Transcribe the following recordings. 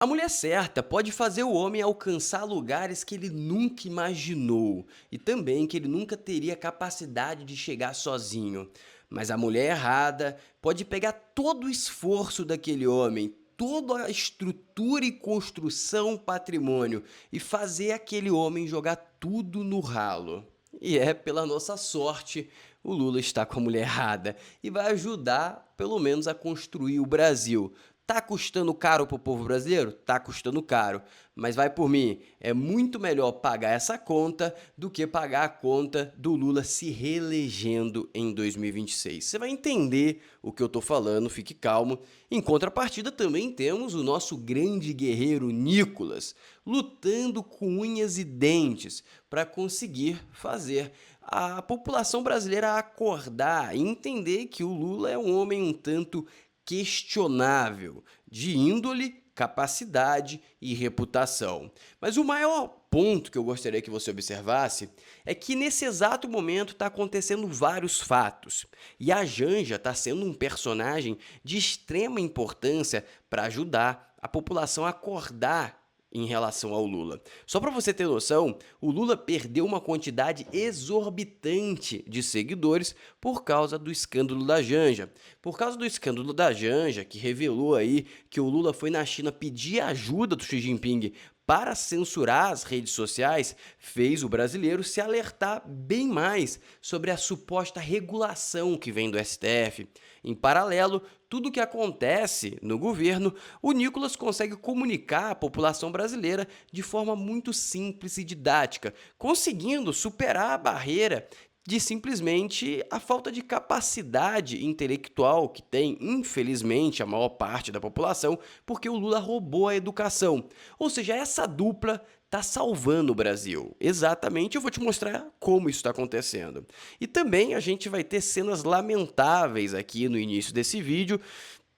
A mulher certa pode fazer o homem alcançar lugares que ele nunca imaginou e também que ele nunca teria capacidade de chegar sozinho. Mas a mulher errada pode pegar todo o esforço daquele homem, toda a estrutura e construção, patrimônio e fazer aquele homem jogar tudo no ralo. E é pela nossa sorte, o Lula está com a mulher errada e vai ajudar, pelo menos, a construir o Brasil. Tá custando caro pro povo brasileiro? Tá custando caro. Mas vai por mim, é muito melhor pagar essa conta do que pagar a conta do Lula se reelegendo em 2026. Você vai entender o que eu tô falando, fique calmo. Em contrapartida, também temos o nosso grande guerreiro Nicolas, lutando com unhas e dentes para conseguir fazer a população brasileira acordar e entender que o Lula é um homem um tanto questionável, de índole, capacidade e reputação. Mas o maior ponto que eu gostaria que você observasse é que nesse exato momento está acontecendo vários fatos. E a Janja está sendo um personagem de extrema importância para ajudar a população a acordar em relação ao Lula. Só para você ter noção, o Lula perdeu uma quantidade exorbitante de seguidores por causa do escândalo da Janja. Por causa do escândalo da Janja, que revelou aí que o Lula foi na China pedir ajuda do Xi Jinping para censurar as redes sociais, fez o brasileiro se alertar bem mais sobre a suposta regulação que vem do STF. Em paralelo, tudo o que acontece no governo, o Nicolas consegue comunicar à população brasileira de forma muito simples e didática, conseguindo superar a barreira de simplesmente a falta de capacidade intelectual que tem, infelizmente, a maior parte da população, porque o Lula roubou a educação. Ou seja, essa dupla está salvando o Brasil. Exatamente, eu vou te mostrar como isso está acontecendo. E também a gente vai ter cenas lamentáveis aqui no início desse vídeo.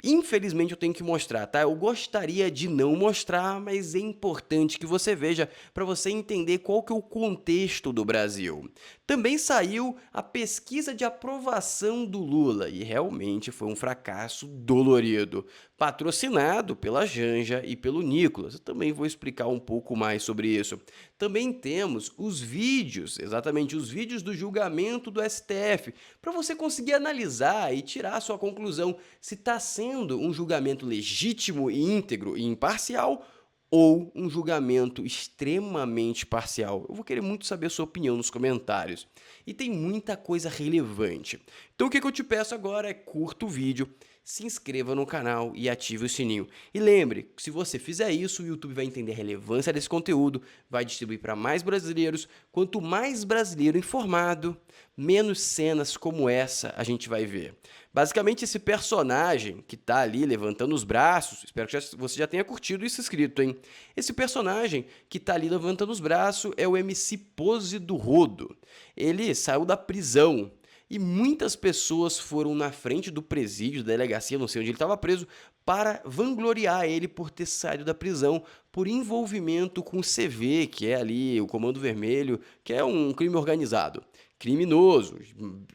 Infelizmente eu tenho que mostrar, tá? Eu gostaria de não mostrar, mas é importante que você veja para você entender qual que é o contexto do Brasil. Também saiu a pesquisa de aprovação do Lula e realmente foi um fracasso dolorido, patrocinado pela Janja e pelo Nicolas. Eu também vou explicar um pouco mais sobre isso. Também temos os vídeos, exatamente os vídeos do julgamento do STF, para você conseguir analisar e tirar a sua conclusão se está sendo um julgamento legítimo e íntegro e imparcial ou um julgamento extremamente parcial. Eu vou querer muito saber a sua opinião nos comentários. E tem muita coisa relevante. Então o que eu te peço agora é curta o vídeo, se inscreva no canal e ative o sininho. E lembre, se você fizer isso, o YouTube vai entender a relevância desse conteúdo, vai distribuir para mais brasileiros. Quanto mais brasileiro informado, menos cenas como essa a gente vai ver. Basicamente, esse personagem que tá ali levantando os braços, espero que você já tenha curtido isso escrito, hein? Esse personagem que tá ali levantando os braços é o MC Pose do Rodo. Ele saiu da prisão. E muitas pessoas foram na frente do presídio, da delegacia, não sei onde ele estava preso, para vangloriar ele por ter saído da prisão por envolvimento com o CV, que é ali o Comando Vermelho, que é um crime organizado. Criminoso,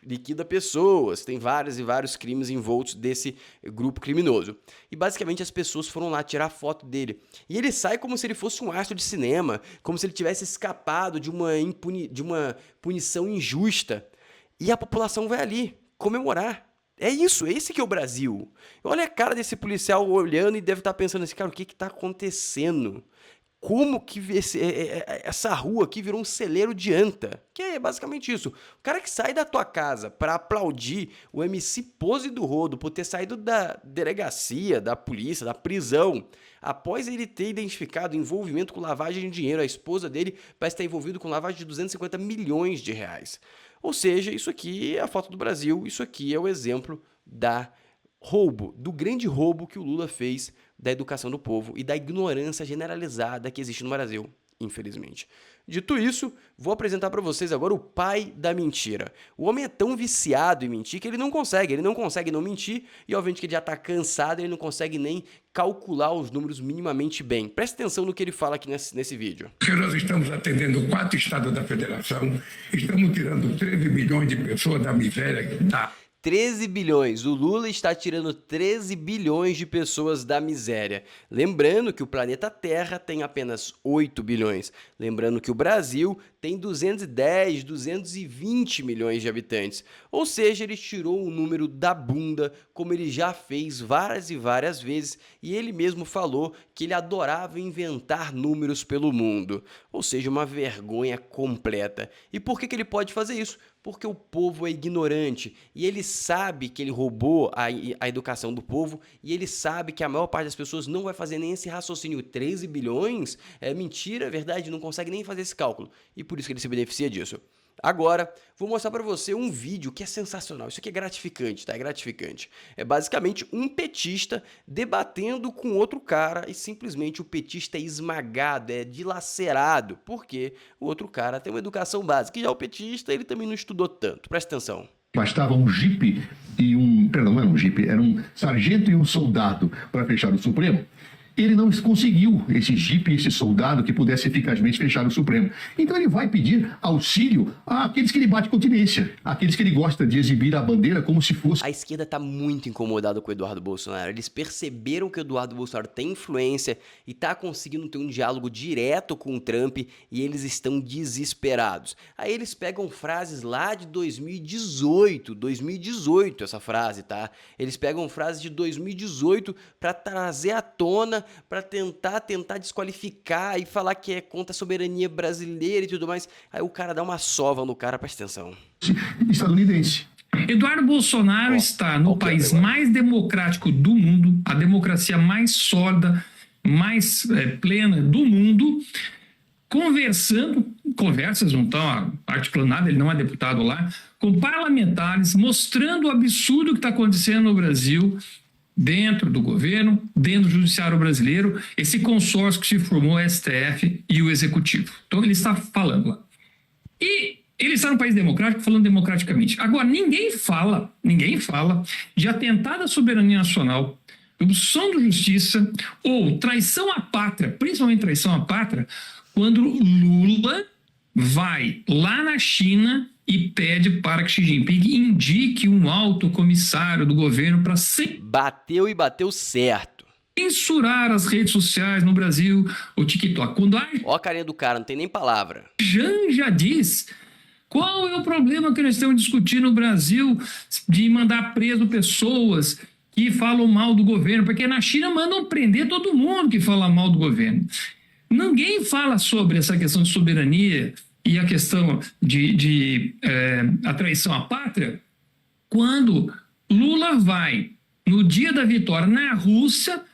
liquida pessoas, tem vários e vários crimes envoltos desse grupo criminoso. E basicamente as pessoas foram lá tirar foto dele. E ele sai como se ele fosse um astro de cinema, como se ele tivesse escapado de uma punição injusta. E a população vai ali comemorar. É isso, esse que é o Brasil. Olha a cara desse policial olhando e deve estar pensando assim, cara, o que está acontecendo? Como que essa rua aqui virou um celeiro de anta? Que é basicamente isso. O cara que sai da tua casa para aplaudir o MC Pose do Rodo por ter saído da delegacia, da polícia, da prisão, após ele ter identificado envolvimento com lavagem de dinheiro, a esposa dele parece estar envolvido com lavagem de 250 milhões de reais. Ou seja, isso aqui é a foto do Brasil, isso aqui é o exemplo do grande roubo que o Lula fez da educação do povo e da ignorância generalizada que existe no Brasil, infelizmente. Dito isso, vou apresentar para vocês agora o pai da mentira. O homem é tão viciado em mentir que ele não consegue não mentir e obviamente que ele já está cansado, ele não consegue nem calcular os números minimamente bem. Preste atenção no que ele fala aqui nesse vídeo. Que nós estamos atendendo 4 estados da federação, estamos tirando 13 milhões de pessoas da miséria que está. 13 bilhões. O Lula está tirando 13 bilhões de pessoas da miséria. Lembrando que o planeta Terra tem apenas 8 bilhões. Lembrando que o Brasil tem 210, 220 milhões de habitantes. Ou seja, ele tirou o número da bunda, como ele já fez várias e várias vezes, e ele mesmo falou que ele adorava inventar números pelo mundo. Ou seja, uma vergonha completa. E por que ele pode fazer isso? Porque o povo é ignorante e ele sabe que ele roubou a educação do povo e ele sabe que a maior parte das pessoas não vai fazer nem esse raciocínio. 13 bilhões? É mentira, é verdade, não consegue nem fazer esse cálculo. E por isso que ele se beneficia disso. Agora, vou mostrar para você um vídeo que é sensacional. Isso aqui é gratificante, tá? É gratificante. É basicamente um petista debatendo com outro cara e simplesmente o petista é esmagado, é dilacerado, porque o outro cara tem uma educação básica. E já o petista, ele também não estudou tanto. Presta atenção. Bastava um jipe e perdão, não era um jipe, era um sargento e um soldado para fechar o Supremo. Ele não conseguiu esse jipe, esse soldado que pudesse eficazmente fechar o Supremo. Então ele vai pedir auxílio àqueles que ele bate continência, àqueles que ele gosta de exibir a bandeira como se fosse... A esquerda está muito incomodada com o Eduardo Bolsonaro. Eles perceberam que o Eduardo Bolsonaro tem influência e está conseguindo ter um diálogo direto com o Trump e eles estão desesperados. Aí eles pegam frases lá de 2018 essa frase, tá? Eles pegam frases de 2018 para trazer à tona, para tentar desqualificar e falar que é contra a soberania brasileira e tudo mais. Aí o cara dá uma sova no cara, presta atenção. Estadunidense. Eduardo Bolsonaro está no país mais democrático do mundo, a democracia mais sólida, mais plena do mundo, conversas não estão articulando nada, ele não é deputado lá, com parlamentares, mostrando o absurdo que está acontecendo no Brasil, dentro do governo, dentro do judiciário brasileiro, esse consórcio que se formou, o STF e o Executivo. Então ele está falando lá. E ele está no país democrático, falando democraticamente. Agora, ninguém fala de atentado à soberania nacional, obstrução da justiça ou traição à pátria, principalmente traição à pátria, quando Lula vai lá na China e pede para que Xi Jinping indique um alto comissário do governo para Bateu e bateu certo. censurar as redes sociais no Brasil, o TikTok. Quando Ó a carinha do cara, não tem nem palavra. Já diz qual é o problema que nós estamos discutindo no Brasil de mandar preso pessoas que falam mal do governo, porque na China mandam prender todo mundo que fala mal do governo. Ninguém fala sobre essa questão de soberania e a questão de a traição à pátria quando Lula vai, no dia da vitória, na Rússia,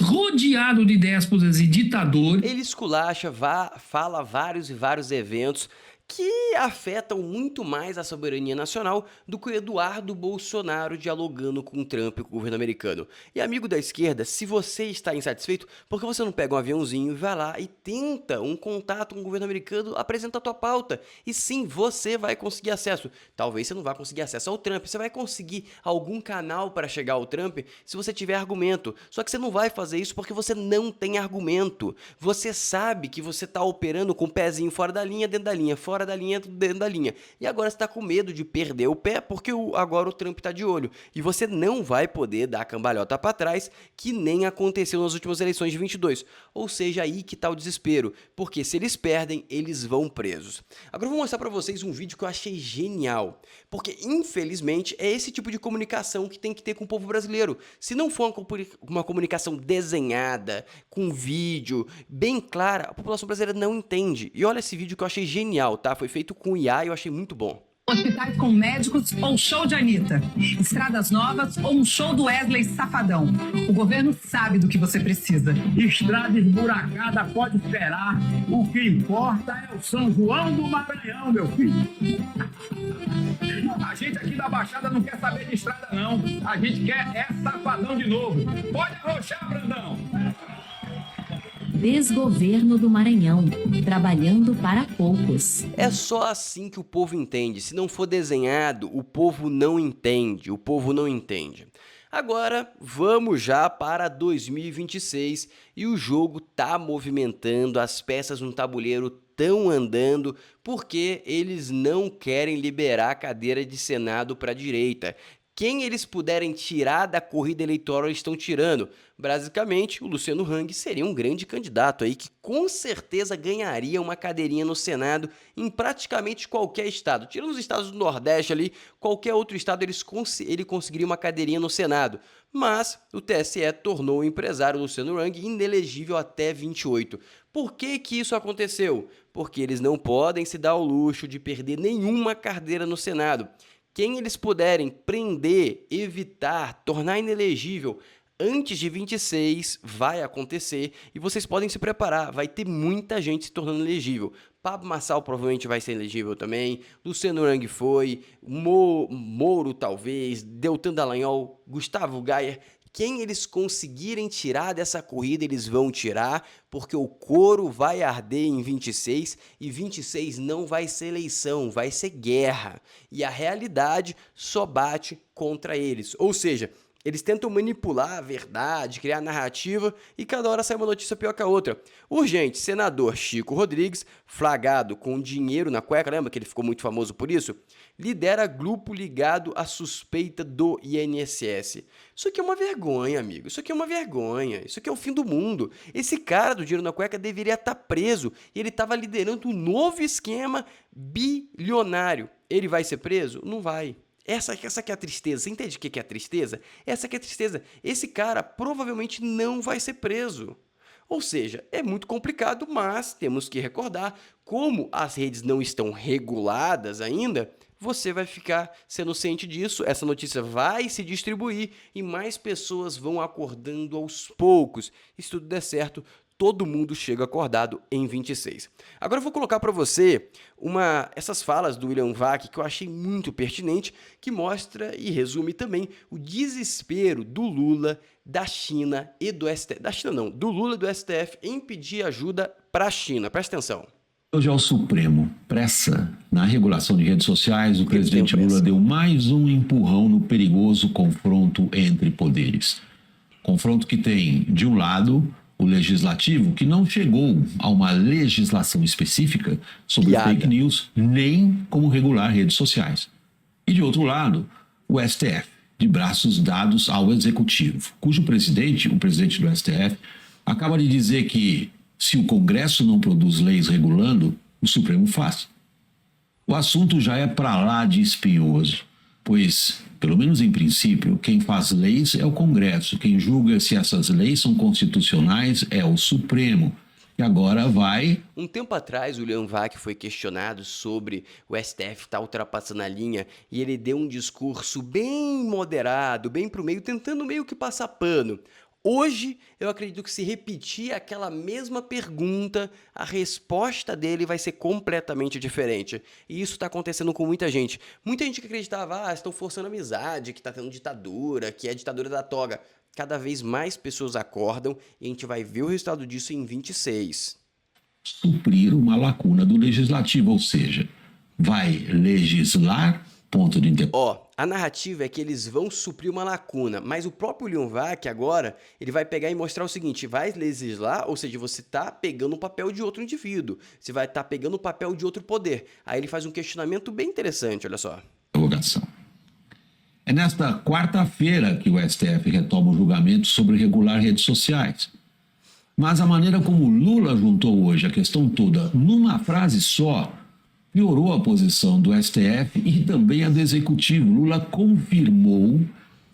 rodeado de déspotas e ditadores. Ele esculacha, fala vários e vários eventos que afetam muito mais a soberania nacional do que o Eduardo Bolsonaro dialogando com o Trump e com o governo americano. E amigo da esquerda, se você está insatisfeito, por que você não pega um aviãozinho e vai lá e tenta um contato com o governo americano, apresenta a tua pauta? E sim, você vai conseguir acesso. Talvez você não vá conseguir acesso ao Trump, você vai conseguir algum canal para chegar ao Trump se você tiver argumento. Só que você não vai fazer isso porque você não tem argumento. Você sabe que você está operando com o pezinho fora da linha, dentro da linha, fora da linha, dentro da linha. E agora você está com medo de perder o pé porque agora o Trump está de olho. E você não vai poder dar a cambalhota para trás, que nem aconteceu nas últimas eleições de 22. Ou seja, aí que está o desespero. Porque se eles perdem, eles vão presos. Agora eu vou mostrar para vocês um vídeo que eu achei genial. Porque, infelizmente, é esse tipo de comunicação que tem que ter com o povo brasileiro. Se não for uma comunicação desenhada, com vídeo, bem clara, a população brasileira não entende. E olha esse vídeo que eu achei genial, tá? Foi feito com IA e eu achei muito bom. Hospitais com médicos ou show de Anitta? Estradas novas ou um show do Wesley Safadão? O governo sabe do que você precisa. Estrada esburacada pode esperar. O que importa é o São João do Maranhão, meu filho. A gente aqui da Baixada não quer saber de estrada, não. A gente quer Safadão de novo. Pode arrochar, Brandão. Desgoverno do Maranhão, trabalhando para poucos. É só assim que o povo entende. Se não for desenhado, o povo não entende. O povo não entende. Agora, vamos já para 2026 e o jogo tá movimentando, as peças no tabuleiro estão andando porque eles não querem liberar a cadeira de Senado para a direita. quem eles puderem tirar da corrida eleitoral, eles estão tirando. Basicamente, o Luciano Hang seria um grande candidato aí que com certeza ganharia uma cadeirinha no Senado em praticamente qualquer estado. Tirando os estados do Nordeste ali, qualquer outro estado ele conseguiria uma cadeirinha no Senado. Mas o TSE tornou o empresário Luciano Hang inelegível até 28. Por que que isso aconteceu? Porque eles não podem se dar ao luxo de perder nenhuma cadeira no Senado. Quem eles puderem prender, evitar, tornar inelegível antes de 26 vai acontecer e vocês podem se preparar, vai ter muita gente se tornando elegível. Pablo Marçal provavelmente vai ser elegível também, Luciano Hang foi, Moro talvez, Deltan Dallagnol, Gustavo Gayer. Quem eles conseguirem tirar dessa corrida, eles vão tirar, porque o couro vai arder em 26 e 26 não vai ser eleição, vai ser guerra. E a realidade só bate contra eles. Ou seja, eles tentam manipular a verdade, criar narrativa e cada hora sai uma notícia pior que a outra. Urgente, senador Chico Rodrigues, flagrado com dinheiro na cueca, lembra que ele ficou muito famoso por isso? Lidera grupo ligado à suspeita do INSS. Isso aqui é uma vergonha, amigo. Isso aqui é uma vergonha. Isso aqui é o fim do mundo. Esse cara do dinheiro na cueca deveria estar preso e ele estava liderando um novo esquema bilionário. Ele vai ser preso? Não vai. Essa que é a tristeza. Você entende o que é a tristeza? Essa que é a tristeza. Esse cara provavelmente não vai ser preso. Ou seja, é muito complicado, mas temos que recordar, como as redes não estão reguladas ainda, você vai ficar sendo ciente disso, essa notícia vai se distribuir e mais pessoas vão acordando aos poucos. E se tudo der certo, todo mundo chega acordado em 26. Agora eu vou colocar para você essas falas do William Vac que eu achei muito pertinente, que mostra e resume também o desespero do Lula, da China e do STF. Da China não, do Lula e do STF em pedir ajuda para a China. Presta atenção. Hoje ao Supremo, pressa na regulação de redes sociais, o presidente Lula deu mais um empurrão no perigoso confronto entre poderes. Confronto que tem, de um lado, o legislativo, que não chegou a uma legislação específica sobre fake news, nem como regular redes sociais. E, de outro lado, o STF, de braços dados ao executivo, cujo presidente, o presidente do STF, acaba de dizer que, se o Congresso não produz leis regulando, o Supremo faz. O assunto já é para lá de espinhoso, pois, pelo menos em princípio, quem faz leis é o Congresso, quem julga se essas leis são constitucionais é o Supremo. E agora vai... Um tempo atrás, o William Vac foi questionado sobre o STF estar ultrapassando a linha e ele deu um discurso bem moderado, bem pro meio, tentando meio que passar pano. Hoje, eu acredito que se repetir aquela mesma pergunta, a resposta dele vai ser completamente diferente. E isso está acontecendo com muita gente. Muita gente que acreditava, estão forçando amizade, que está tendo ditadura, que é a ditadura da toga. Cada vez mais pessoas acordam e a gente vai ver o resultado disso em 26. Suprir uma lacuna do legislativo, ou seja, vai legislar, ponto de interrogação. A narrativa é que eles vão suprir uma lacuna, mas o próprio William Vac agora, ele vai pegar e mostrar o seguinte, vai legislar, ou seja, você está pegando o papel de outro indivíduo, você vai estar pegando o papel de outro poder. Aí ele faz um questionamento bem interessante, olha só. É nesta quarta-feira que o STF retoma o julgamento sobre regular redes sociais. Mas a maneira como Lula juntou hoje a questão toda numa frase só, piorou a posição do STF e também a do Executivo. Lula confirmou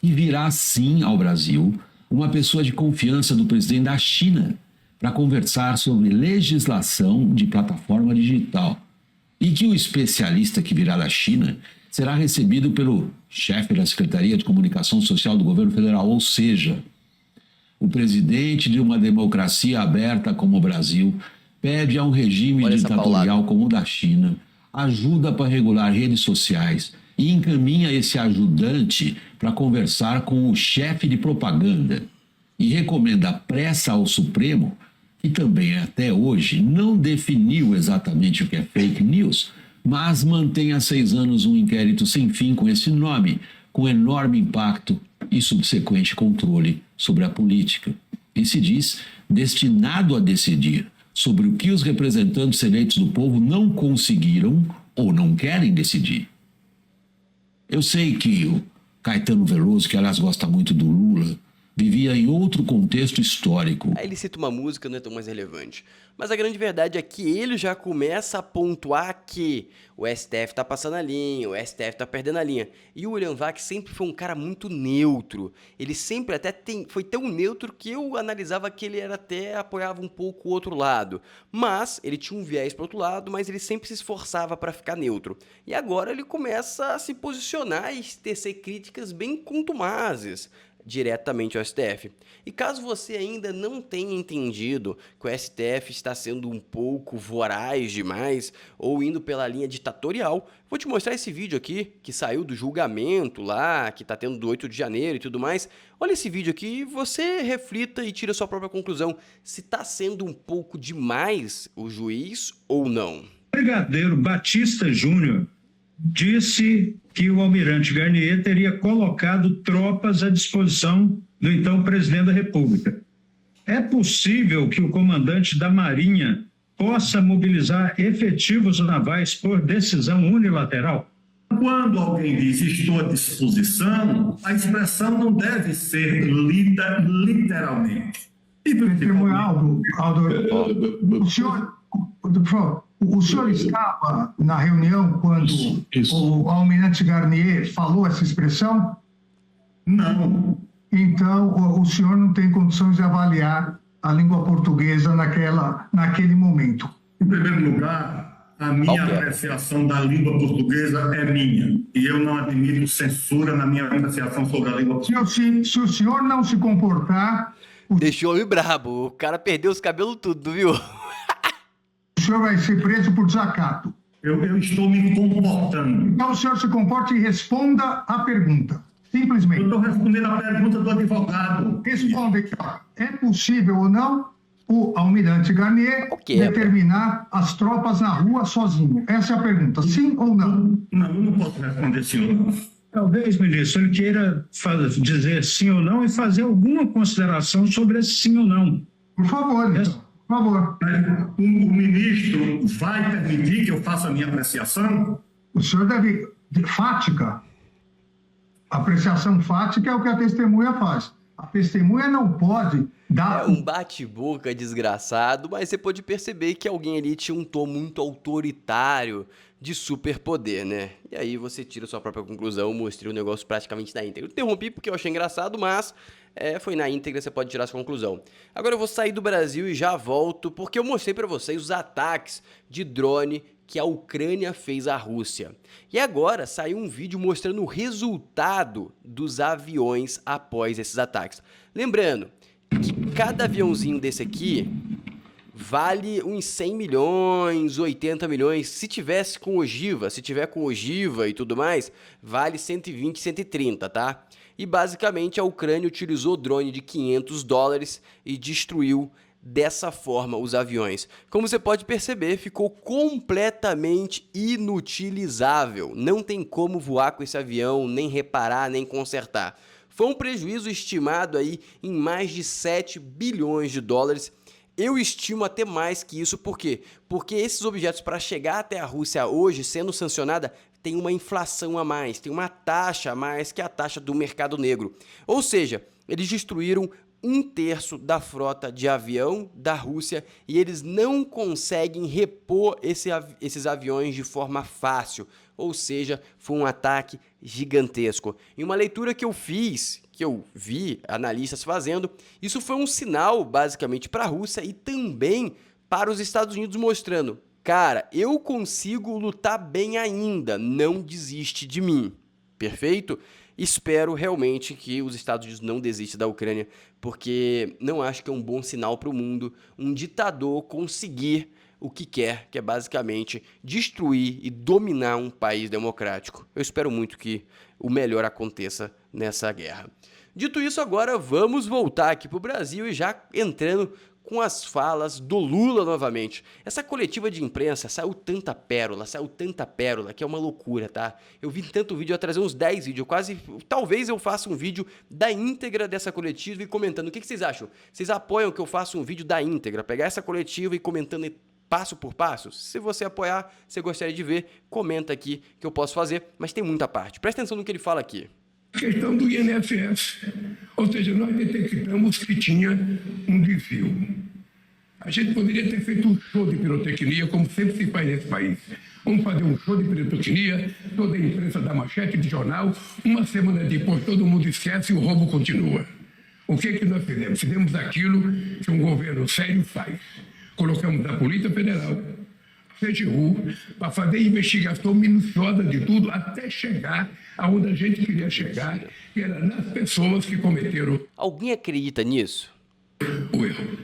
que virá sim ao Brasil uma pessoa de confiança do presidente da China para conversar sobre legislação de plataforma digital. E que o especialista que virá da China será recebido pelo chefe da Secretaria de Comunicação Social do Governo Federal, ou seja, o presidente de uma democracia aberta como o Brasil pede a um regime ditatorial como o da China ajuda para regular redes sociais e encaminha esse ajudante para conversar com o chefe de propaganda e recomenda pressa ao Supremo, que também até hoje não definiu exatamente o que é fake news, mas mantém há 6 anos um inquérito sem fim com esse nome, com enorme impacto e subsequente controle sobre a política. E se diz destinado a decidir sobre o que os representantes eleitos do povo não conseguiram ou não querem decidir. Eu sei que o Caetano Veloso, que aliás gosta muito do Lula, vivia em outro contexto histórico. Aí ele cita uma música, não é tão mais relevante. Mas a grande verdade é que ele já começa a pontuar que o STF tá passando a linha, o STF tá perdendo a linha. E o William Vac sempre foi um cara muito neutro. Ele sempre foi tão neutro que eu analisava que ele até apoiava um pouco o outro lado. Mas ele tinha um viés pro outro lado, mas ele sempre se esforçava para ficar neutro. E agora ele começa a se posicionar e tecer críticas bem contumazes diretamente ao STF. E caso você ainda não tenha entendido que o STF está sendo um pouco voraz demais ou indo pela linha ditatorial, vou te mostrar esse vídeo aqui que saiu do julgamento lá, que está tendo do 8 de janeiro e tudo mais. Olha esse vídeo aqui e você reflita e tira a sua própria conclusão se está sendo um pouco demais o juiz ou não. Brigadeiro Batista Júnior disse que o almirante Garnier teria colocado tropas à disposição do então presidente da República. É possível que o comandante da Marinha possa mobilizar efetivos navais por decisão unilateral? Quando alguém diz estou à disposição, a expressão não deve ser lida literalmente. Aldo, o senhor estava na reunião quando o almirante Garnier falou essa expressão? Não. Então, o senhor não tem condições de avaliar a língua portuguesa naquele momento. Em primeiro lugar, a minha apreciação da língua portuguesa é minha. E eu não admito censura na minha apreciação sobre a língua portuguesa. Se o senhor não se comportar... Deixou o homem brabo. O cara perdeu os cabelos tudo, viu? O senhor vai ser preso por desacato. Eu estou me comportando. Então o senhor se comporte e responda a pergunta. Simplesmente. Eu estou respondendo a pergunta do advogado. Responda então. É possível ou não o almirante Garnier determinar as tropas na rua sozinho? Essa é a pergunta. Sim ou não? Não, eu não posso responder sim ou não. Talvez, ministro, ele queira dizer sim ou não e fazer alguma consideração sobre esse sim ou não. Por favor, então. Por favor. O ministro vai permitir que eu faça a minha apreciação? O senhor deve... Fática. Apreciação fática é o que a testemunha faz. A testemunha não pode dar... É um bate-boca desgraçado, mas você pode perceber que alguém ali tinha um tom muito autoritário de superpoder, né? E aí você tira sua própria conclusão, mostrei o negócio praticamente na íntegra. Eu interrompi porque eu achei engraçado, mas foi na íntegra, você pode tirar sua conclusão. Agora eu vou sair do Brasil e já volto, porque eu mostrei pra vocês os ataques de drone que a Ucrânia fez à Rússia. E agora saiu um vídeo mostrando o resultado dos aviões após esses ataques. Lembrando que cada aviãozinho desse aqui vale uns 100 milhões, 80 milhões. Se tivesse com ogiva, se tiver com ogiva e tudo mais, vale 120, 130, tá? E basicamente a Ucrânia utilizou drone de $500 e destruiu dessa forma os aviões. Como você pode perceber, ficou completamente inutilizável. Não tem como voar com esse avião, nem reparar, nem consertar. Foi um prejuízo estimado aí em mais de 7 bilhões de dólares. Eu estimo até mais que isso, por quê? Porque esses objetos, para chegar até a Rússia hoje, sendo sancionada, tem uma inflação a mais, tem uma taxa a mais, que é a taxa do mercado negro. Ou seja, eles destruíram 1/3 da frota de avião da Rússia e eles não conseguem repor esses aviões de forma fácil. Ou seja, foi um ataque gigantesco. Em uma leitura que eu fiz, que eu vi analistas fazendo, isso foi um sinal basicamente para a Rússia e também para os Estados Unidos, mostrando: cara, eu consigo lutar bem ainda, não desiste de mim. Perfeito? Espero realmente que os Estados Unidos não desistam da Ucrânia, porque não acho que é um bom sinal para o mundo um ditador conseguir o que quer, que é basicamente destruir e dominar um país democrático. Eu espero muito que o melhor aconteça nessa guerra. Dito isso, agora vamos voltar aqui para o Brasil e já entrando com as falas do Lula novamente. Essa coletiva de imprensa saiu tanta pérola, que é uma loucura, tá? Eu vi tanto vídeo, eu ia trazer uns 10 vídeos, talvez eu faça um vídeo da íntegra dessa coletiva e comentando. O que vocês acham? Vocês apoiam que eu faça um vídeo da íntegra, pegar essa coletiva e comentando passo por passo? Se você apoiar, se gostaria de ver, comenta aqui que eu posso fazer, mas tem muita parte. Presta atenção no que ele fala aqui. A questão do INSS. Ou seja, nós detectamos que tinha um desvio. A gente poderia ter feito um show de pirotecnia, como sempre se faz nesse país. Vamos fazer um show de pirotecnia, toda a imprensa dá manchete de jornal, uma semana depois todo mundo esquece e o roubo continua. O que nós fizemos? Fizemos aquilo que um governo sério faz. Colocamos a Polícia Federal, a CGU, para fazer investigação minuciosa de tudo, até chegar aonde a gente queria chegar, que era nas pessoas que cometeram Alguém acredita nisso? o erro.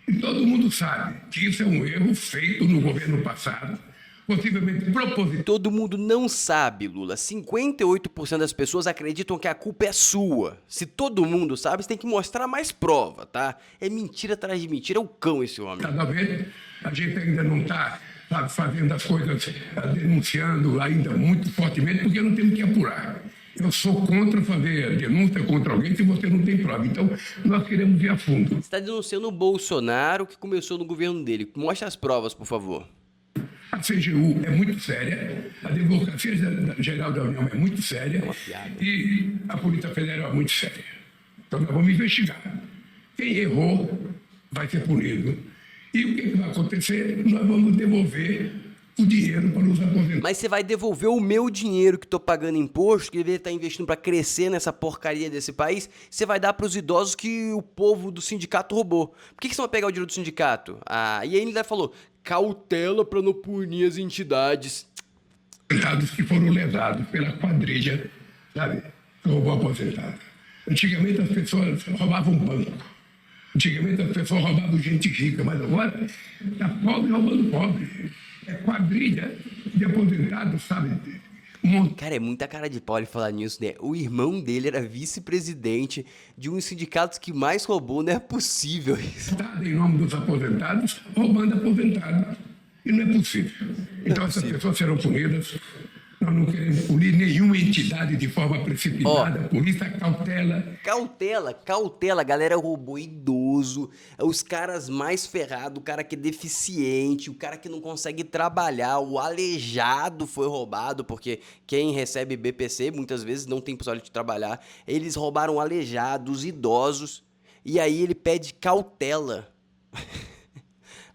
E todo mundo sabe que isso é um erro feito no governo passado, possivelmente proposital. Todo mundo não sabe, Lula. 58% das pessoas acreditam que a culpa é sua. Se todo mundo sabe, você tem que mostrar mais prova, tá? É mentira atrás de mentira, é o cão esse homem. Cada vez a gente ainda não está fazendo as coisas, denunciando ainda muito fortemente, porque não temos que apurar. Eu sou contra fazer denúncia contra alguém se você não tem prova. Então, nós queremos ir a fundo. Você está denunciando o Bolsonaro, que começou no governo dele. Mostre as provas, por favor. A CGU é muito séria, a Advocacia Geral da União é muito séria e a Polícia Federal é muito séria. Então, nós vamos investigar. Quem errou vai ser punido. E o que vai acontecer? Nós vamos devolver o dinheiro para os aposentados. Mas você vai devolver o meu dinheiro que tô pagando imposto, que deveria estar investindo para crescer nessa porcaria desse país, você vai dar para os idosos que o povo do sindicato roubou. Por que você vai pegar o dinheiro do sindicato? Ah, e aí ele falou, cautela para não punir as entidades. Aposentados que foram lesados pela quadrilha, sabe, que roubou aposentado. Antigamente as pessoas roubavam banco. Antigamente as pessoas roubavam gente rica, mas agora tá pobre roubando pobre. É quadrilha de aposentados, sabe? Cara, é muita cara de pau ele falar nisso, né? O irmão dele era vice-presidente de um dos sindicatos que mais roubou, não é possível isso. Em nome dos aposentados, roubando aposentados. E não é possível. Então essas pessoas serão punidas. Nós não queremos punir nenhuma entidade de forma precipitada. Por isso a cautela. Cautela. A galera roubou idoso, os caras mais ferrados, o cara que é deficiente, o cara que não consegue trabalhar, o aleijado foi roubado, porque quem recebe BPC muitas vezes não tem possibilidade de trabalhar. Eles roubaram aleijados, idosos, e aí ele pede cautela.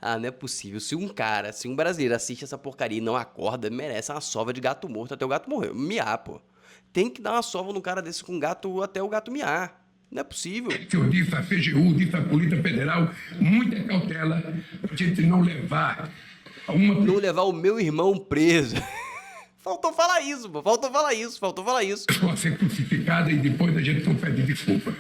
Ah, não é possível. Se um brasileiro assiste essa porcaria e não acorda, merece uma sova de gato morto até o gato morrer. Miar, pô. Tem que dar uma sova num cara desse com gato até o gato miar. Não é possível. Que eu disse a CGU, disse a Polícia Federal, muita cautela pra gente não levar Não levar o meu irmão preso. Faltou falar isso, pô. Faltou falar isso. Pode ser crucificada e depois a gente não pede desculpa.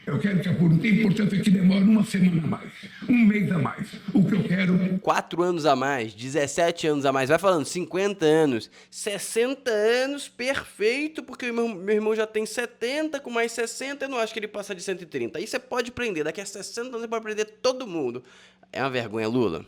Eu quero que a polícia tenha importância que demore uma semana a mais, um mês a mais. O que eu quero... 4 anos a mais, 17 anos a mais, vai falando 50 anos, 60 anos, perfeito, porque meu irmão já tem 70, com mais 60, eu não acho que ele passa de 130. Aí você pode prender, daqui a 60 anos você pode prender todo mundo. É uma vergonha, Lula.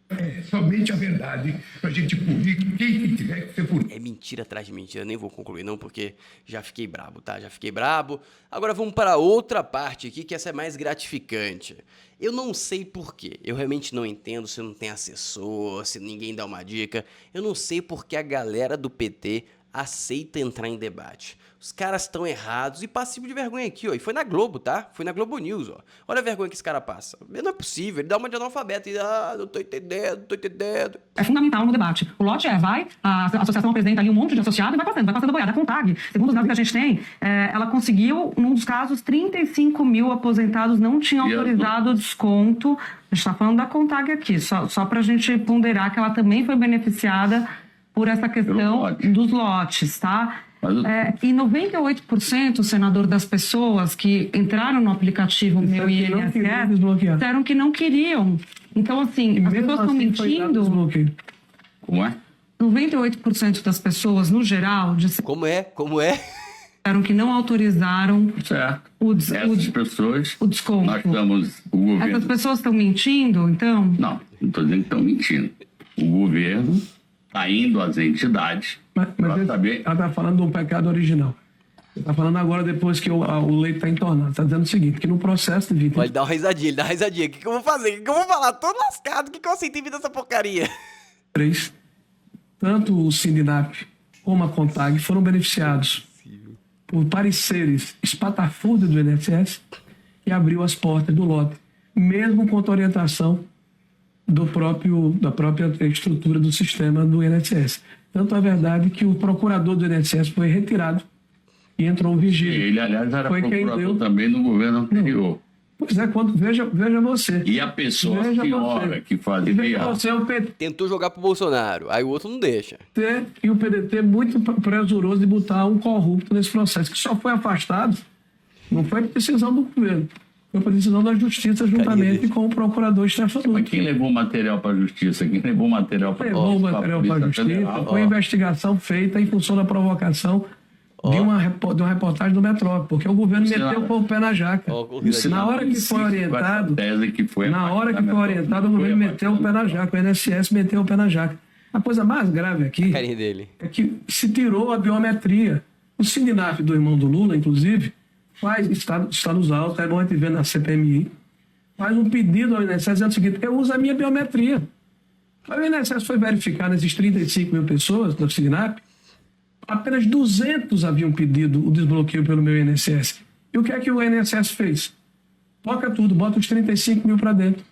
É somente a verdade pra gente punir quem tiver que ser punido. É mentira atrás de mentira, eu nem vou concluir não, porque já fiquei brabo, tá? Já fiquei brabo. Agora vamos para outra parte aqui, que essa é mais gratificante. Eu não sei porquê, eu realmente não entendo se não tem assessor, se ninguém dá uma dica. Eu não sei porque a galera do PT aceita entrar em debate. Os caras estão errados e passível de vergonha aqui, ó. E foi na Globo, tá? Foi na Globo News, ó. Olha a vergonha que esse cara passa. Não é possível, ele dá uma de analfabeto e não tô entendendo. É fundamental no debate. O lote a associação apresenta ali um monte de associado e vai passando a boiada. A CONTAG, segundo os dados que a gente tem, ela conseguiu, num dos casos, 35 mil aposentados não tinham autorizado o desconto. A gente está falando da CONTAG aqui, só para a gente ponderar que ela também foi beneficiada por essa questão dos lotes, tá? E 98%, senador, das pessoas que entraram no aplicativo Meu INSS disseram que não queriam. Então, assim, as pessoas estão mentindo. Como é? 98% das pessoas, no geral, Como é? disseram que não autorizaram Essas pessoas, o desconto. nós estamos, o governo... Essas pessoas estão mentindo, então? Não estou dizendo que estão mentindo. O governo está indo às entidades para saber... Ela está falando de um pecado original. Está falando agora depois que o leite está entornado. Está dizendo o seguinte, que no processo de vida... Ele dá uma risadinha, O que eu vou fazer? O que eu vou falar? Tô lascado. O que eu aceitei vir dessa porcaria? Tanto o Sindinap como a CONTAG foram beneficiados por pareceres espatafúrdios do INSS e abriu as portas do lote, mesmo com a orientação da própria estrutura do sistema do INSS. Tanto é verdade que o procurador do INSS foi retirado e entrou um vigília. Ele, aliás, era foi procurador também no governo anterior. Pois é, veja você. E a pessoa piora que fazia... Tentou jogar pro Bolsonaro, aí o outro não deixa. E o PDT muito presuroso de botar um corrupto nesse processo, que só foi afastado, não foi por decisão do governo, foi por decisão da Justiça, juntamente com o procurador Stefano. Mas quem levou material para a Justiça? Quem levou material para a Justiça? Levou material para a Justiça, foi investigação feita em função da provocação de uma reportagem do Metrópole, porque o governo meteu o pé na jaca. Na hora que foi orientado, o governo meteu o pé na jaca, o INSS meteu o pé na jaca. A coisa mais grave aqui é que se tirou a biometria. O Sindinaf do irmão do Lula, inclusive, está nos autos, é bom a gente ver na CPMI, faz um pedido ao INSS dizendo o seguinte: eu uso a minha biometria. Aí o INSS foi verificar nesses 35 mil pessoas do Sindinaf, apenas 200 haviam pedido o desbloqueio pelo meu INSS. E o que é que o INSS fez? Toca tudo, bota os 35 mil para dentro.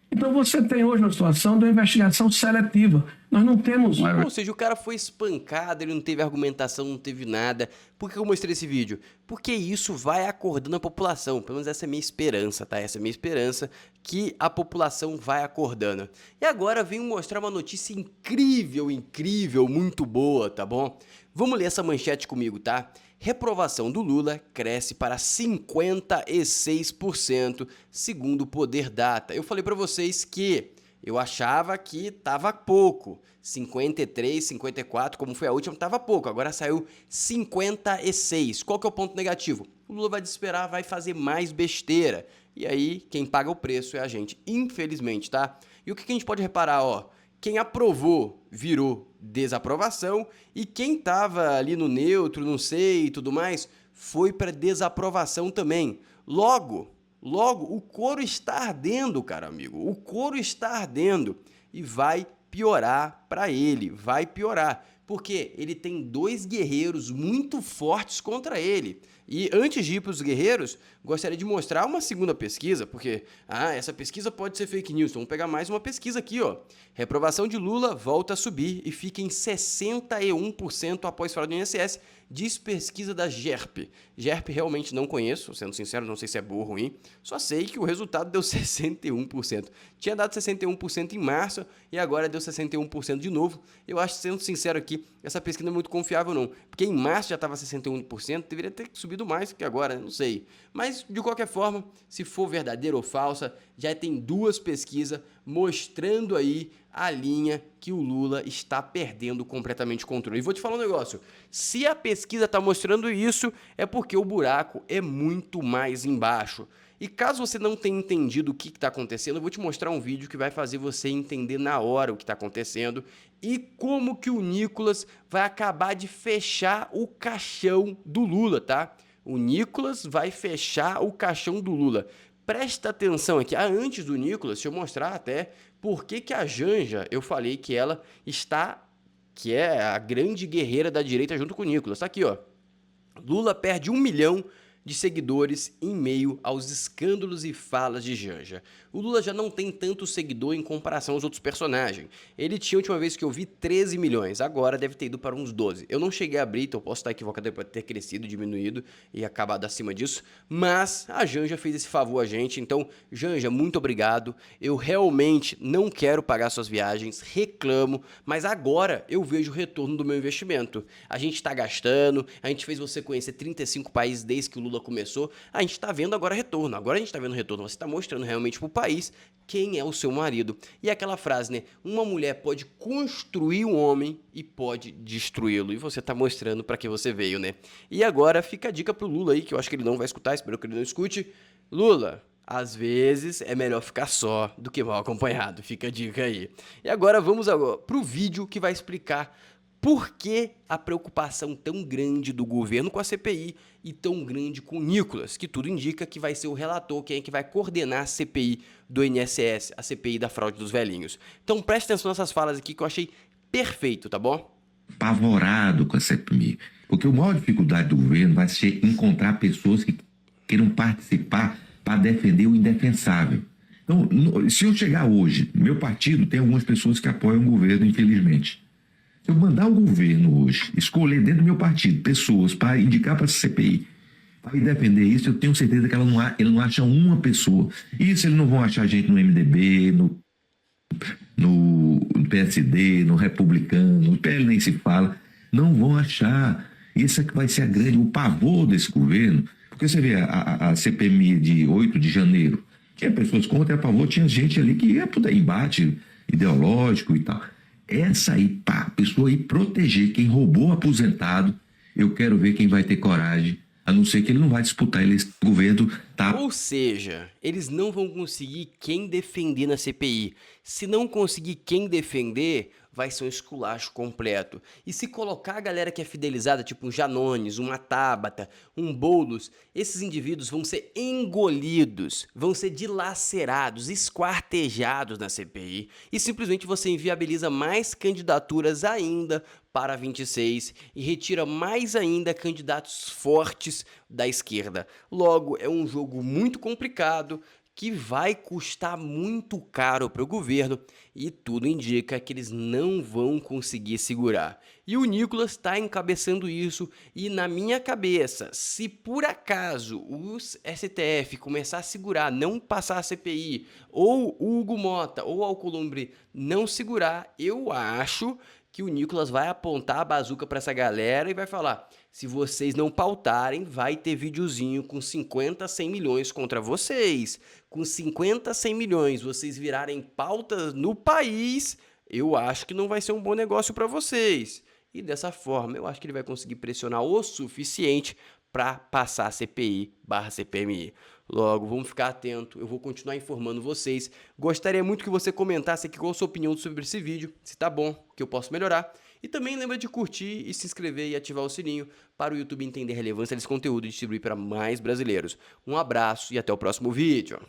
Então você tem hoje uma situação de uma investigação seletiva. Nós não temos... Ou seja, o cara foi espancado, ele não teve argumentação, não teve nada. Por que eu mostrei esse vídeo? Porque isso vai acordando a população. Pelo menos essa é a minha esperança, tá? Essa é a minha esperança, que a população vai acordando. E agora eu venho mostrar uma notícia incrível, muito boa, tá bom? Vamos ler essa manchete comigo, tá? Reprovação do Lula cresce para 56%, segundo o Poder Data. Eu falei para vocês que eu achava que tava pouco. 53, 54, como foi a última, tava pouco. Agora saiu 56. Qual que é o ponto negativo? O Lula vai desesperar, vai fazer mais besteira. E aí, quem paga o preço é a gente, infelizmente, tá? E o que a gente pode reparar, ó? Quem aprovou virou desaprovação e quem tava ali no neutro, não sei e tudo mais, foi para desaprovação também. Logo, o couro está ardendo, cara amigo. O couro está ardendo e vai piorar para ele, vai piorar. Porque ele tem dois guerreiros muito fortes contra ele. E antes de ir para os guerreiros, gostaria de mostrar uma segunda pesquisa, porque essa pesquisa pode ser fake news. Então, vamos pegar mais uma pesquisa aqui, ó. Reprovação de Lula volta a subir e fica em 61% após fraude do INSS, diz pesquisa da GERP. GERP realmente não conheço, sendo sincero, não sei se é boa ou ruim, só sei que o resultado deu 61%. Tinha dado 61% em março e agora deu 61% de novo. Eu acho, sendo sincero aqui, essa pesquisa não é muito confiável não, porque em março já estava 61%, deveria ter subido mais que agora, não sei. Mas, de qualquer forma, se for verdadeira ou falsa, já tem duas pesquisas mostrando aí a linha que o Lula está perdendo completamente o controle. E vou te falar um negócio, se a pesquisa está mostrando isso, é porque o buraco é muito mais embaixo. E caso você não tenha entendido o que está acontecendo, eu vou te mostrar um vídeo que vai fazer você entender na hora o que está acontecendo e como que o Nicolas vai acabar de fechar o caixão do Lula, tá? O Nicolas vai fechar o caixão do Lula. Presta atenção aqui. Antes do Nicolas, deixa eu mostrar até por que a Janja, eu falei que ela está, que é a grande guerreira da direita junto com o Nicolas. Tá aqui, ó. Lula perde 1 milhão de seguidores em meio aos escândalos e falas de Janja. O Lula já não tem tanto seguidor em comparação aos outros personagens. Ele tinha, a última vez que eu vi, 13 milhões. Agora deve ter ido para uns 12. Eu não cheguei a abrir, então posso estar equivocado, pode ter crescido, diminuído e acabado acima disso. Mas a Janja fez esse favor a gente. Então, Janja, muito obrigado. Eu realmente não quero pagar suas viagens, reclamo. Mas agora eu vejo o retorno do meu investimento. A gente está gastando, a gente fez você conhecer 35 países desde que o Lula começou. A gente está vendo agora retorno. Agora a gente está vendo retorno. Você está mostrando realmente para o país quem é o seu marido. E aquela frase, né? Uma mulher pode construir um homem e pode destruí-lo. E você tá mostrando para que você veio, né? E agora fica a dica pro Lula aí, que eu acho que ele não vai escutar, espero que ele não escute. Lula, às vezes é melhor ficar só do que mal acompanhado. Fica a dica aí. E agora vamos pro vídeo que vai explicar por que a preocupação tão grande do governo com a CPI e tão grande com o Nicolas, que tudo indica que vai ser o relator, quem é que vai coordenar a CPI do INSS, a CPI da fraude dos velhinhos. Então preste atenção nessas falas aqui que eu achei perfeito, tá bom? apavorado com a CPMI, porque a maior dificuldade do governo vai ser encontrar pessoas que queiram participar para defender o indefensável. Então, se eu chegar hoje, meu partido tem algumas pessoas que apoiam o governo, infelizmente. Se eu mandar o governo hoje, escolher dentro do meu partido pessoas para indicar para a CPI, para defender isso, eu tenho certeza que ele não acha uma pessoa. Isso eles não vão achar gente no MDB, no PSD, no Republicano, no PL nem se fala. Não vão achar. Isso é que vai ser o pavor desse governo. Porque você vê a CPMI de 8 de janeiro, tinha pessoas contra e a favor, tinha gente ali que ia para o embate ideológico e tal. Essa aí, a pessoa aí proteger quem roubou o aposentado, eu quero ver quem vai ter coragem, a não ser que ele não vai disputar, o governo tá... Ou seja, eles não vão conseguir quem defender na CPI. Se não conseguir quem defender, vai ser um esculacho completo. E se colocar a galera que é fidelizada, tipo um Janones, uma Tabata, um Boulos, esses indivíduos vão ser engolidos, vão ser dilacerados, esquartejados na CPI e simplesmente você inviabiliza mais candidaturas ainda para 26 e retira mais ainda candidatos fortes da esquerda. Logo, é um jogo muito complicado que vai custar muito caro para o governo e tudo indica que eles não vão conseguir segurar. E o Nicolas está encabeçando isso e na minha cabeça, se por acaso o STF começar a segurar, não passar a CPI, ou o Hugo Mota ou o Alcolumbre não segurar, eu acho que o Nicolas vai apontar a bazuca para essa galera e vai falar: se vocês não pautarem, vai ter videozinho com 50, 100 milhões contra vocês. Com 50, 100 milhões, vocês virarem pautas no país, eu acho que não vai ser um bom negócio para vocês. E dessa forma, eu acho que ele vai conseguir pressionar o suficiente para passar a CPI/CPMI. Logo, vamos ficar atento, eu vou continuar informando vocês. Gostaria muito que você comentasse aqui qual a sua opinião sobre esse vídeo, se tá bom, que eu posso melhorar. E também lembra de curtir e se inscrever e ativar o sininho para o YouTube entender a relevância desse conteúdo e distribuir para mais brasileiros. Um abraço e até o próximo vídeo.